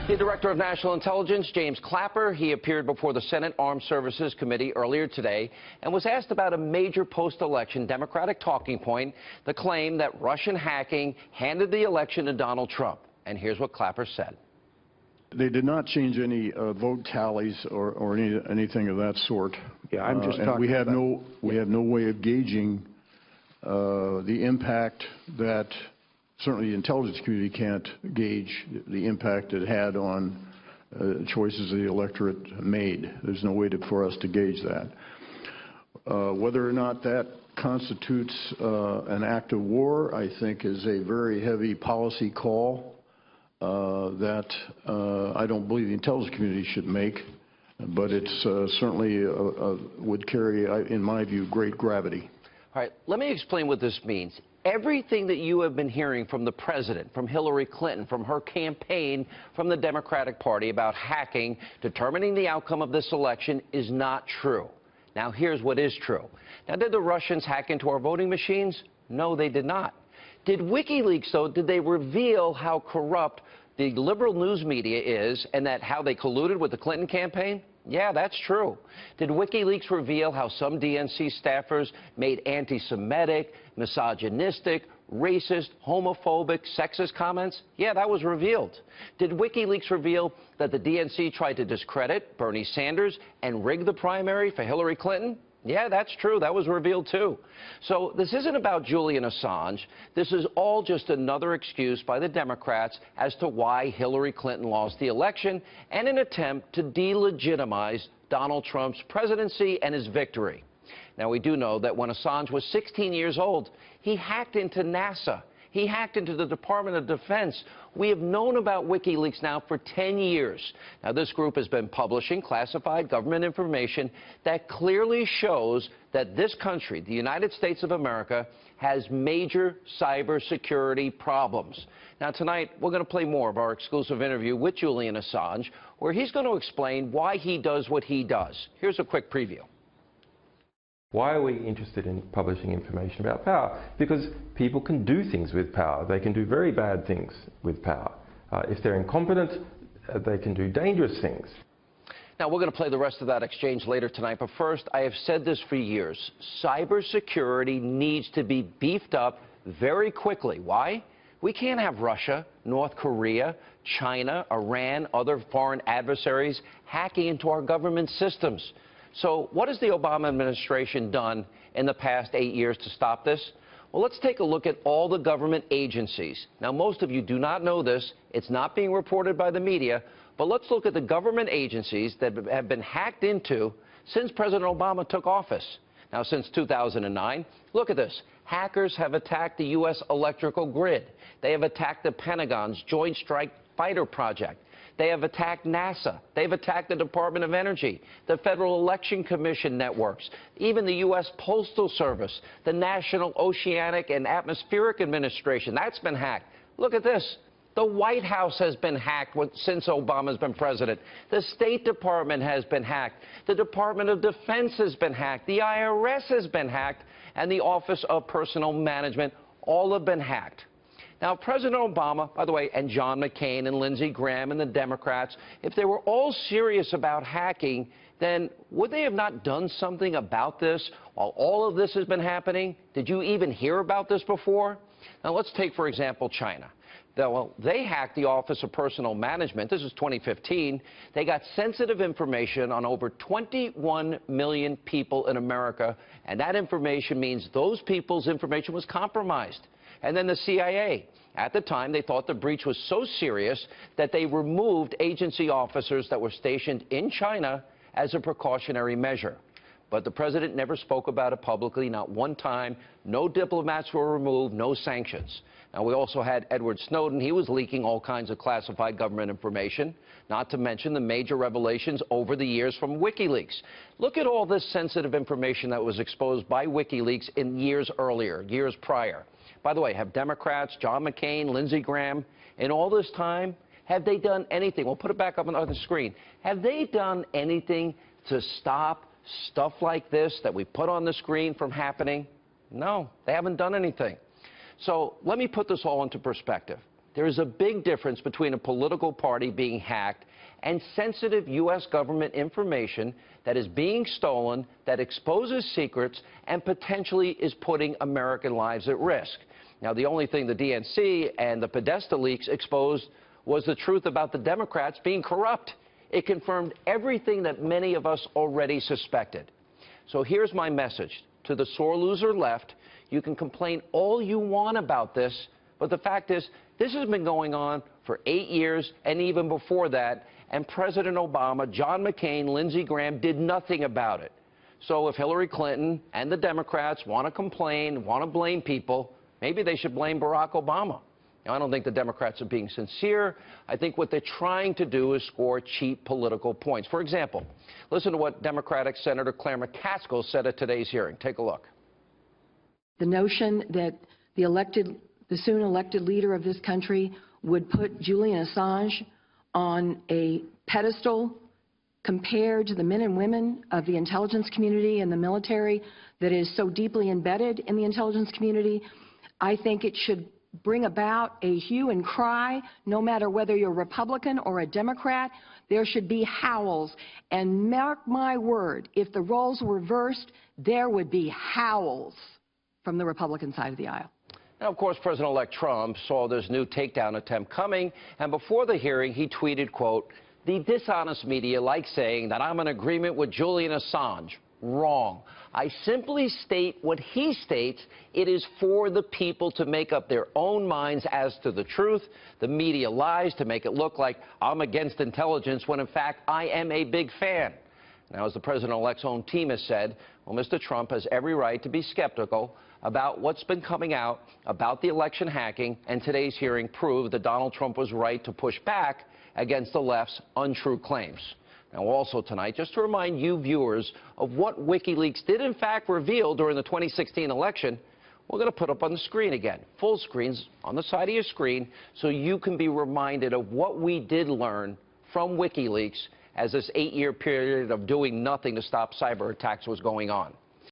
The Director of National Intelligence, James Clapper, he appeared before the Senate Armed Services Committee earlier today and was asked about a major post-election Democratic talking point, the claim that Russian hacking handed the election to Donald Trump. And here's what Clapper said. They did not change any vote tallies or anything of that sort. Yeah, I'm just talking we have no way of gauging the impact that certainly the intelligence community can't gauge the impact it had on choices the electorate made. There's no way for us to gauge that. Whether or not that constitutes an act of war, I think, is a very heavy policy call that I don't believe the intelligence community should make, but it's certainly would carry, in my view, great gravity. All right, let me explain what this means. Everything that you have been hearing from the president, from Hillary Clinton, from her campaign, from the Democratic Party about hacking, determining the outcome of this election is not true. Now, here's what is true. Now, did the Russians hack into our voting machines? No, they did not. Did Wikileaks, though, did they reveal how corrupt the liberal news media is and that how they colluded with the Clinton campaign? Yeah, that's true. Did Wikileaks reveal how some DNC staffers made anti-Semitic, misogynistic, racist, homophobic, sexist comments? Yeah, that was revealed. Did Wikileaks reveal that the DNC tried to discredit Bernie Sanders and rig the primary for Hillary Clinton? Yeah, that's true. That was revealed, too. So this isn't about Julian Assange. This is all just another excuse by the Democrats as to why Hillary Clinton lost the election and an attempt to delegitimize Donald Trump's presidency and his victory. Now, we do know that when Assange was 16 years old, he hacked into NASA. He hacked into the Department of Defense. We have known about WikiLeaks now for 10 years. Now, this group has been publishing classified government information that clearly shows that this country, the United States of America, has major cybersecurity problems. Now, tonight, we're going to play more of our exclusive interview with Julian Assange, where he's going to explain why he does what he does. Here's a quick preview. Why are we interested in publishing information about power? Because people can do things with power. They can do very bad things with power. If they're incompetent, they can do dangerous things. Now, we're going to play the rest of that exchange later tonight, but first, I have said this for years. Cybersecurity needs to be beefed up very quickly. Why? We can't have Russia, North Korea, China, Iran, other foreign adversaries hacking into our government systems. So what has the Obama administration done in the past 8 years to stop this? Well, let's take a look at all the government agencies. Now, most of you do not know this. It's not being reported by the media. But let's look at the government agencies that have been hacked into since President Obama took office. Now, since 2009, look at this. Hackers have attacked the U.S. electrical grid. They have attacked the Pentagon's Joint Strike Fighter project. They have attacked NASA. They've attacked the Department of Energy, the Federal Election Commission networks, even the U.S. Postal Service, the National Oceanic and Atmospheric Administration. That's been hacked. Look at this. The White House has been hacked since Obama's been president. The State Department has been hacked. The Department of Defense has been hacked. The IRS has been hacked. And the Office of Personnel Management, all have been hacked. Now, President Obama, by the way, and John McCain and Lindsey Graham and the Democrats, if they were all serious about hacking, then would they have not done something about this while all of this has been happening? Did you even hear about this before? Now, let's take, for example, China. Well, they hacked the Office of Personnel Management. This is 2015. They got sensitive information on over 21 million people in America, and that information means those people's information was compromised. And then the CIA. At the time, they thought the breach was so serious that they removed agency officers that were stationed in China as a precautionary measure. But the president never spoke about it publicly, not one time. No diplomats were removed, no sanctions. Now, we also had Edward Snowden. He was leaking all kinds of classified government information, not to mention the major revelations over the years from WikiLeaks. Look at all this sensitive information that was exposed by WikiLeaks in years earlier, years prior. By the way, have Democrats, John McCain, Lindsey Graham, in all this time, have they done anything? We'll put it back up on the screen. Have they done anything to stop stuff like this that we put on the screen from happening? No, they haven't done anything. So let me put this all into perspective. There is a big difference between a political party being hacked and sensitive U.S. government information that is being stolen, that exposes secrets, and potentially is putting American lives at risk. Now, the only thing the DNC and the Podesta leaks exposed was the truth about the Democrats being corrupt. It confirmed everything that many of us already suspected. So here's my message to the sore loser left. You can complain all you want about this, but the fact is, this has been going on for 8 years and even before that, and President Obama, John McCain, Lindsey Graham did nothing about it. So if Hillary Clinton and the Democrats want to complain, want to blame people, maybe they should blame Barack Obama. Now, I don't think the Democrats are being sincere. I think what they're trying to do is score cheap political points. For example, listen to what Democratic Senator Claire McCaskill said at today's hearing. Take a look. The notion that the soon elected leader of this country would put Julian Assange on a pedestal compared to the men and women of the intelligence community and the military that is so deeply embedded in the intelligence community, I think it should bring about a hue and cry, no matter whether you're a Republican or a Democrat. There should be howls. And mark my word, if the roles were reversed, there would be howls from the Republican side of the aisle. Now, of course, President-elect Trump saw this new takedown attempt coming, and before the hearing, he tweeted, quote, "The dishonest media like saying that I'm in agreement with Julian Assange. Wrong. I simply state what he states. It is for the people to make up their own minds as to the truth. The media lies to make it look like I'm against intelligence when, in fact, I am a big fan." Now, as the president-elect's own team has said, well, Mr. Trump has every right to be skeptical about what's been coming out about the election hacking, and today's hearing proved that Donald Trump was right to push back against the left's untrue claims. Now, also tonight, just to remind you viewers of what Wikileaks did in fact reveal during the 2016 election, we're going to put up on the screen again, full screens on the side of your screen, so you can be reminded of what we did learn from Wikileaks as this 8-year period of doing nothing to stop cyber attacks was going on.